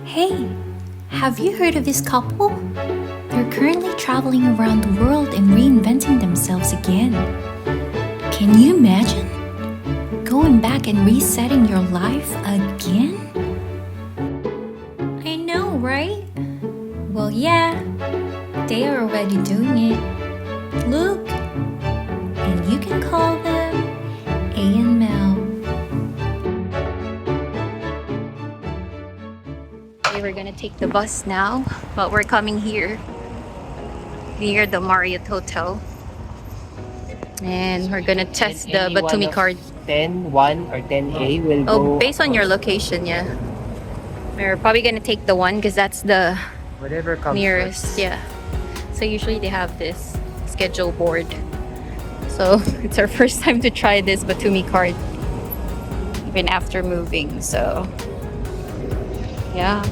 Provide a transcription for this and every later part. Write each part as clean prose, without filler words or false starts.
Hey, have you heard of this couple? They're currently traveling around the world and reinventing themselves again. Can you imagine? Going back and resetting your life again? I know, right? Well, yeah, they are already doing it. Look, and you can call them Aey and Mel. Okay, we're gonna take the bus now, but we're coming here near the Marriott Hotel. And we're gonna test the Batumi card. 10-1 or 10A will go. Oh, based on your location, yeah. We're probably gonna take the one because that's the Whatever comes nearest, first. yeah. So usually they have this schedule board. So it's our first time to try this Batumi card, even after moving. So yeah.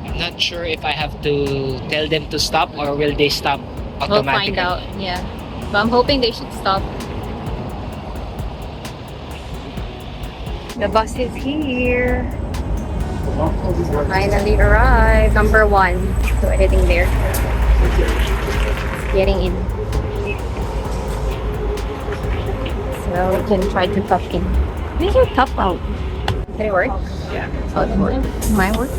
I'm not sure if I have to tell them to stop or will they stop We'll automatically. find out, yeah. But I'm hoping they should stop. The bus is here. Finally arrived. Number 1. So anything there. Getting in. So we can try to tap in. These are tough out. Did it work? Yeah. Oh, it worked. Mine work?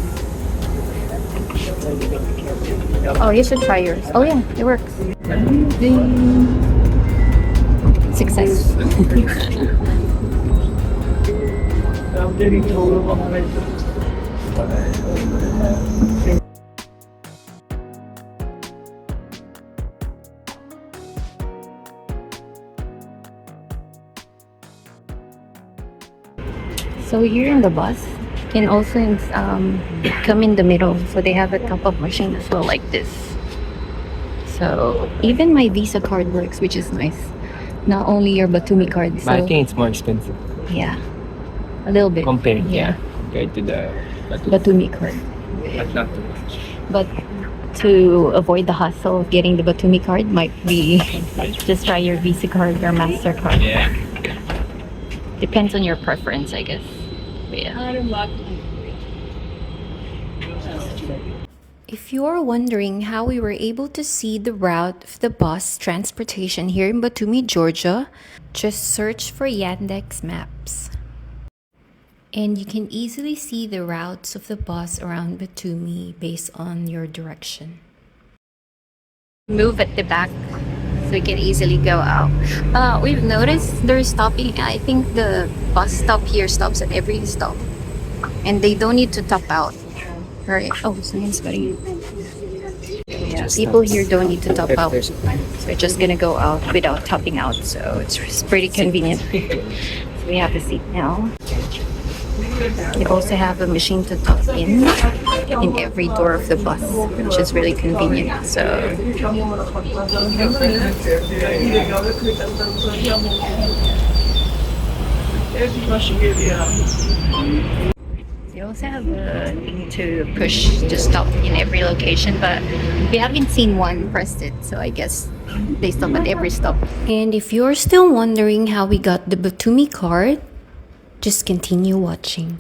Oh, you should try yours. Oh yeah, it works. Success. So here in the bus, you can also come in the middle. So they have a top-up machine as well, like this. So even my Visa card works, which is nice. Not only your Batumi card. So But I think it's more expensive yeah, a little bit compared to the Batumi card. but not too much. But to avoid the hassle of getting the Batumi card, might be just try your Visa card or MasterCard. Yeah. Depends on your preference, I guess. But yeah. If you are wondering how we were able to see the route of the bus transportation here in Batumi, Georgia, just search for Yandex Maps. And you can easily see the routes of the bus around Batumi based on your direction. Move at the back so we can easily go out. We've noticed they're stopping. I think the bus stop here stops at every stop. And they don't need to top out. Right. Oh, someone's buddy. Yeah, people here don't need to top out. So we're just gonna go out without topping out. So it's pretty convenient. So we have a seat now. They also have a machine to top in every door of the bus, which is really convenient. So they also have a thing to push to stop in every location, but we haven't seen one pressed it, so I guess they stop at every stop. And if you're still wondering how we got the Batumi card, just continue watching.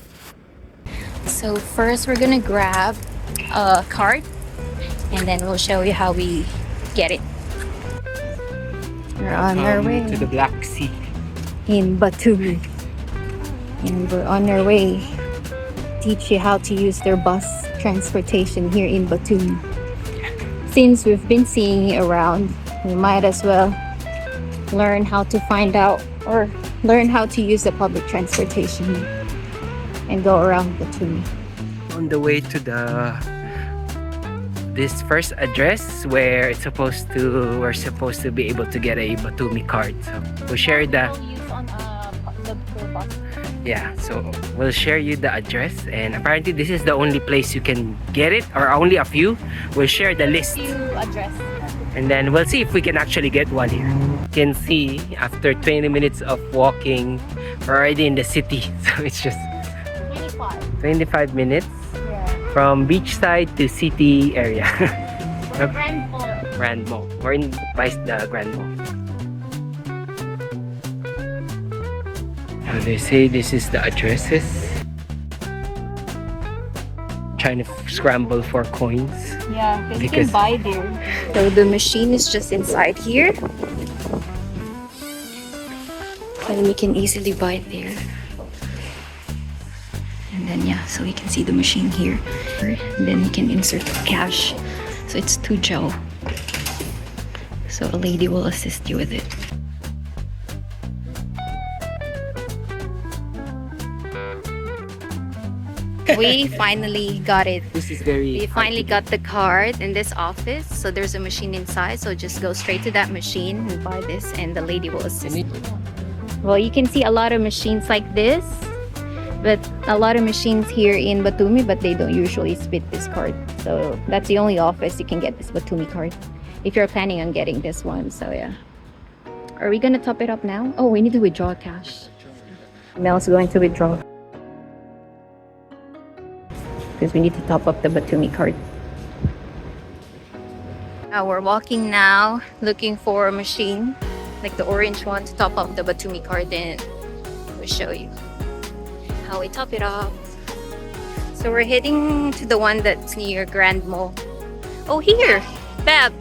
So first we're gonna grab a card and then we'll show you how we get it. We're on our way to the Black Sea. in Batumi. And we're on our way teach you how to use their bus transportation here in Batumi. Since we've been seeing it around, we might as well learn how to find out or learn how to use the public transportation and go around Batumi. On the way to this first address where we're supposed to be able to get a Batumi card. So we'll share the so we'll share you the address, and apparently this is the only place you can get it, or only a few. We'll share the list and then we'll see if we can actually get one here. You can see after 20 minutes of walking we're already in the city. So it's just 25 minutes from beachside to city area. Grand Mall. We're in the Grand Mall. They say this is the addresses. Trying to scramble for coins. Yeah, you Because- can buy there. So the machine is just inside here. And we can easily buy there. And then yeah, so you can see the machine here. And then you can insert cash. So it's 2 Joe. So a lady will assist you with it. We finally got it. This is very. We finally got the card in this office. So there's a machine inside. So just go straight to that machine and buy this, and the lady will assist you. Well, you can see a lot of machines like this, but a lot of machines here in Batumi, but they don't usually spit this card. So that's the only office you can get this Batumi card if you're planning on getting this one. So yeah. Are we gonna top it up now? Oh, we need to withdraw cash. Mel's going to withdraw. Because we need to top up the Batumi card. We're walking now, looking for a machine, like the orange one, to top up the Batumi card, and we'll show you how we top it up. So we're heading to the one that's near Grand Mall. Oh, here! Bab!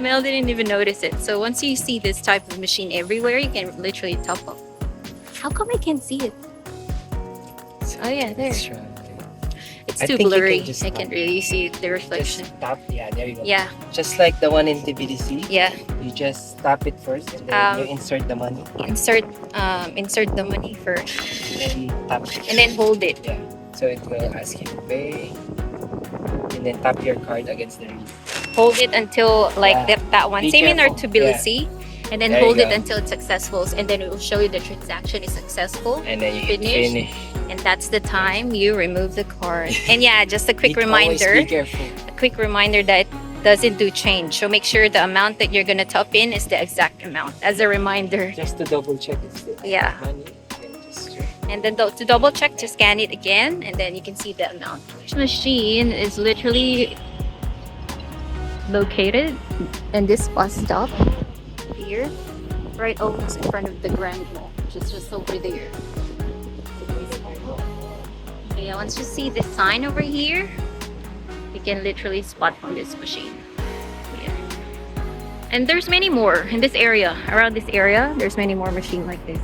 Mel didn't even notice it. So once you see this type of machine everywhere, you can literally top up. How come I can't see it? Oh yeah, there. It's I too think you can blurry. just I tap can't it. really see the reflection. Just tap. Yeah, there you go. Yeah, Just like the one in TBDC. yeah. You just tap it first, and then you insert the money. Insert the money first, And then tap it. and then hold it. Yeah. So it will ask you to pay, and then tap your card against the read. Hold it until like Yeah. that one. Be Same in our careful. Tbilisi. And then There you hold it go. until it's successful, and then it will show you the transaction is successful. And then you hit Finish. finish. And that's the time you remove the card. And yeah, just a quick Always reminder. be careful. A quick reminder that it doesn't do change. So make sure the amount that you're gonna top in is the exact amount. As a reminder. Just to double check it's the Yeah. money. And just And then to double check, to scan it again, and then you can see the amount. This machine is literally located in this bus stop here, right almost in front of the Grand Mall, which is just over there. So yeah, once you see this sign over here, you can literally spot on this machine. Yeah. And there's many more in this area. Around this area, there's many more machines like this.